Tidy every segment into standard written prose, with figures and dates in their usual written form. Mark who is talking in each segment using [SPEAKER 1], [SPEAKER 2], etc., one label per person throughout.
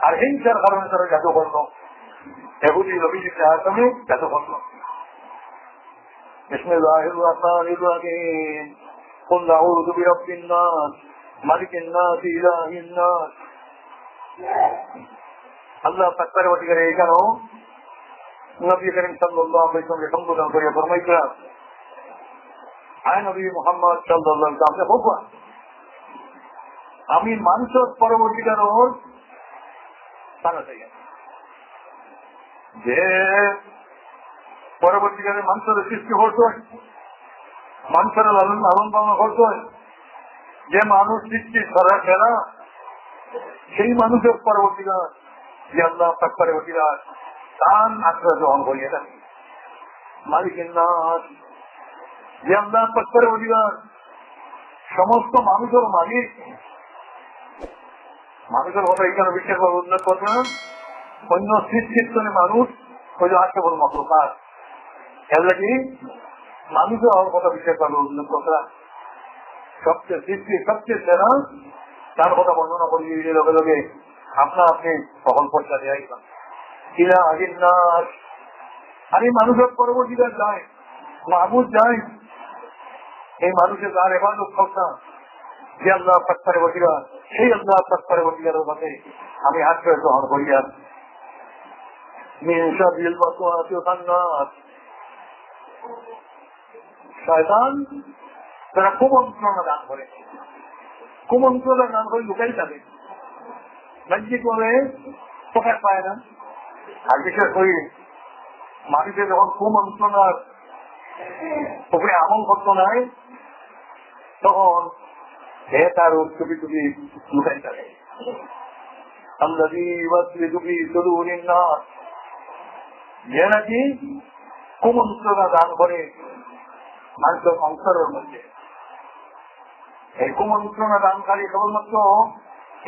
[SPEAKER 1] আর হিংসার কারণে তারা জাদু করলো, এগুলি নবীজিকে আসামে জাদু করলো। বিসমিল্লাহির রাহমানির রাহিম। কুল আউযু বিরাব্বিন নাস মালিকিন নাস ইলাহিন নাস। আল্লাহ পাক করে এখানেও নবী করিম সাল্লাল্লাহু আলাইহি ওয়াসাল্লামকে সম্বোধন করে ফরমাইছেন, আয় নবী মুহাম্মদ সাল্লাল্লাহু আলাইহি ওয়াসাল্লাম, আমি মানুষের পরবর্তীকার যে পরবর্তীকালে মানুষের সৃষ্টি করতে হয়, মানুষের লালন পালন করতে হয়, যে মানুষ সৃষ্টি সারা সেরা সেই মানুষের পরবর্তীকার যে আল্লাহ পাক পরবর্তীকার তার আশ্রয় গ্রহণ করিয়ে দেন। মালিকের নাস যে আল্লাহ পাক পরবর্তীকার সমস্ত মানুষের মালিক। মানুষের কথা এখানে বিশেষভাবে উল্লেখ করছে না, অন্য সৃষ্টির মানুষ ওই যে আশাবল মখলুকাত, এগুলো কি মানুষের হওয়ার কথা বিশেষভাবে উল্লেখ করছে না। সবচেয়ে সৃষ্টি সবচেয়ে সেরা তার কথা বর্ণনা করিয়ে দিলে লগে লগে আপনি সকল পর্যা দেয় কিনা আগের নাচ। আর এই মানুষের পরবর্তীকার যায় মাহবুদ যায়, এই মানুষের তার এবাদত করতাম যে আল্লাহ পাক পরবর্তীকার, সেই আল্লাহ পাক পরবর্তীকারের মধ্যে আমি আশ্রয় গ্রহণ করিয়া শয়তান তারা কুমন্ত্রণা দান করে, কুমন্ত্রণা দান করে লুকাই থাকে, বাহ্যিক ভাবে প্রকাশ পায় না। আর বিশেষ করে মানুষের যখন কুমন্ত্রণার উপরে আমল করতে নাই তখন তার ছবি টুবি লুকাই থাকে। যে নাকি কুমন্ত্রণা দান করে মানুষের সংসারের মধ্যে, এই কুমন্ত্রণা দানকারী কেবলমাত্র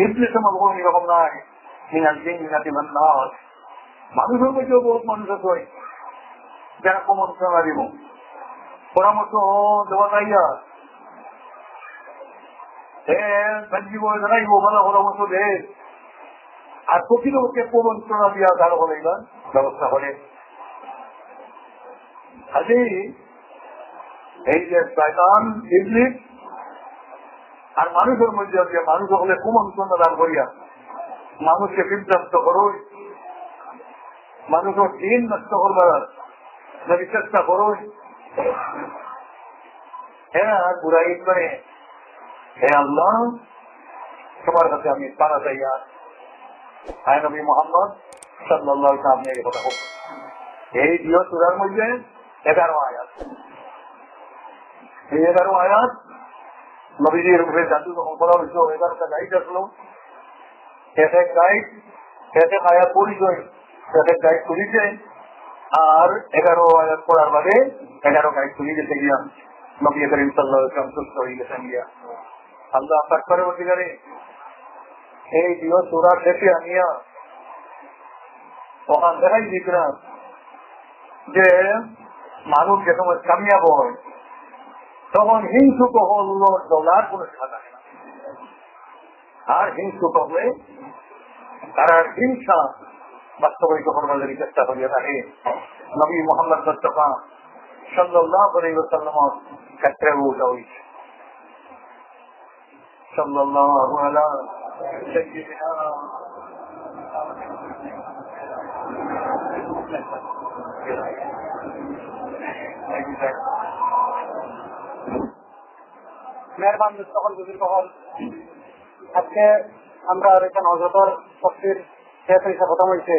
[SPEAKER 1] ইবলিস মজবুর এরকম নয়, মানুষের মধ্যেও বহুত মানুষ আছে যারা কুমন্ত্রণা দিব পরামর্শ দেওয়া যাইয়া ভালো পরামর্শ দেয় আর প্রকৃতপক্ষে কুমন্ত্রণা দিয়া তার বলে ব্যবস্থা করে। এই যে শয়তান ইবলিস আর মানুষের মধ্যে আছে, মানুষ হলে কুমন্ত্রণা দান করিয়া মানুষকে বিভ্রান্ত করো, মানুষের দিন নষ্ট করবার যদি চেষ্টা করো, হ্যাঁ বুড়াই করে হে আল্লাহ তোমার কাছে আমি পানা চাইয়া। আয় নবী মুহাম্মদ সাল্লাল্লাহু আলাইহি ওয়াসাল্লাম এই কথা হোক। এই দিও সূরার মধ্যে 11 আয়াত, এই 11 আয়াত নবীজির উপরে জাদু যখন করা হয়েছিল 11টা গাইড আসলো, এক এক গাইড এক এক আয়াত পরিচয়, এক এক গাইড তুলিছে, আর 11 আয়াত পড়ার বাদে 11 গাইড তুলি গেছে গিয়া নবী করিম সাল্লাল্লাহু আলাইহি ওয়াসাল্লাম সুস্থ হয়ে গেছেন গিয়া। আল্লাহ পাক পরবর্তীকালে এই দিও সূরা শেষে আনিয়া ওখান দেখাই দিকরা যে মানুষ যে সময় কামিয়াব হয় তখন হিংসুক হল দৌলার কোন শিখা থাকে না। আর হিংসুক হলে তারা হিংসা বাস্তবায়িত করবার যদি চেষ্টা করিয়া থাকে। নবী মুহাম্মদ মুস্তাফা সাল্লাল্লাহু আলাইহি ওয়াসাল্লামের ক্ষেত্রেও ওটা হয়েছে। সাল্লাল্লাহু আলা সাইয়্যিদিনা মেহরবান সকল বুজুর্গ হল, আজকে আমরা এখানে হযরতের তাফসীর শেষ হইছে, খতম হইছে,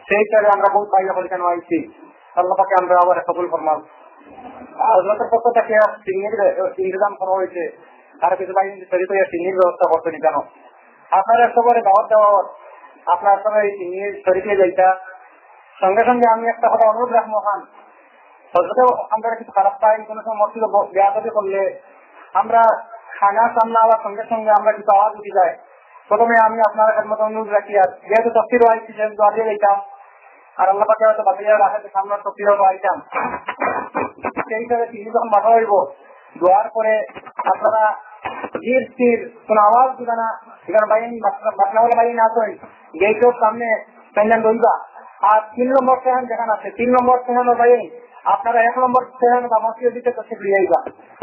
[SPEAKER 1] সেই হিসাবে আমরা বহুত বাইরে হল কেন আইছি। আল্লাহ পাকে আমরা আবার কবুল ফরমাও। হযরতের পক্ষ থেকে সিংহের ইন্তজাম করা হয়েছে, আর কিছু ভাই শরীফ সিংহের ব্যবস্থা করতে নি কেন আপনারা সবাই দাওয়াত দেওয়া, আপনার সবাই সিংহের শরীফে যাইতা। সঙ্গে সঙ্গে আমি একটা কথা অনুরোধ রাখবো, খান হযরতেও আমরা কিছু খারাপ পাই, কোনো সময় মসজিদ বেয়াদবি করলে আমরা খানা সামনা হওয়ার সঙ্গে সঙ্গে আমরা কিছু আওয়াজ উঠে যায়। প্রথমে আমি আপনার মতো অনুরোধ রাখি, আর যেহেতু তফসির আইছি সেহেতু আগে যাইতাম, আর আল্লাহ পাকে হয়তো বাকিরা রাখে সামনে তফসিরও আইতাম, সেই হিসাবে তিনি যখন মাথা হইব দোয়ার পরে আপনারা ধীর স্থির কোন আওয়াজ দিবে না, এখানে বাইরে বাসনা বলে বাইরে না তো গেটের সামনে প্যান্ডেল রইবা। আর 3 নম্বর স্টেশন যেখানে আছে 3 নম্বর স্টেশন ভাই আপনারা 1 নম্বর স্টেশন বা মসজিদের দিকে তো ঠিক লইবা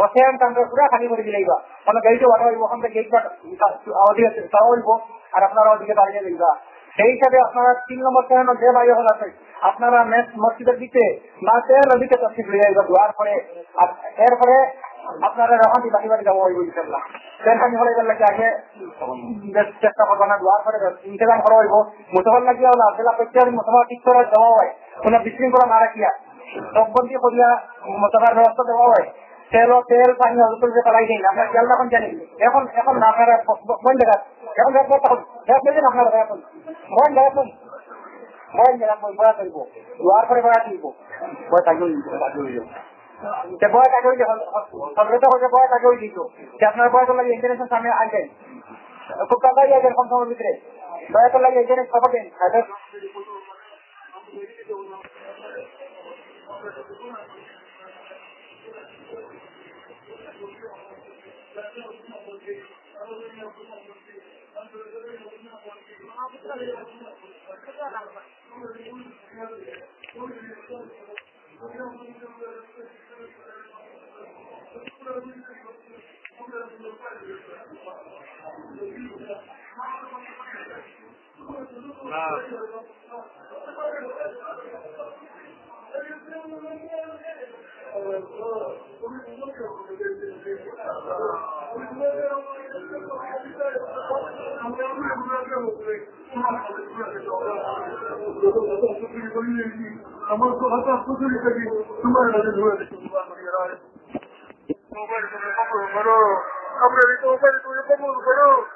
[SPEAKER 1] স্টেশন আমরা পুরা খালি করে দিলাইবা কোনো গেটও বাধা হইব ওখান থেকে গেট তাও হইব আর আপনারা ওদিকে দাঁড়িয়ে লইবা। সেই হিসাবে আপনারা 3 নম্বর স্টেশন যে ভাই হল আছে আপনারা মসজিদের দিকে বা স্টেশনের দিকে তো ঠিক লইবা দুয়ার পরে। আর এরপরে আপনারা যখন বাড়ি বাড়ি যাবো হইব ইনশাল্লাহ ট্রেনখানি হলে গেলে আগে চেষ্টা করবো না দুয়ার পরে ইন্তজাম করা হইব মুসলমান লাগিয়া হলো জেলা প্রত্যেক মুসলমান ঠিক করে দেওয়া হয় কোনো বিশৃঙ্খলা না রাখিয়া চকবন্দি করিয়া মোতাবার ব্যবস্থা দেওয়া হয়। তেল পানি অল্পে পালাই দিন আমরা খেয়াল রাখুন জানি এখন এখন না আপনারা বন্ধ দেখা এখন আপনারা এখন বন্ধ দেখুন বন্ধ রাখুন বয়া করবো দুয়ার পরে বয়া দিব বয় থাকবে বয় কাকে বয় কাকে দিত আপনার বয়স লাগে ইন্টারনেশন সামনে আসবেন খুব টাকাই যাবেন কম সময়ের ভিতরে বয়স লাগে ইন্টারনেট খবর দিন।
[SPEAKER 2] আমার তো হাতে প্রচুরই থাকি তোমার কাছে ধরে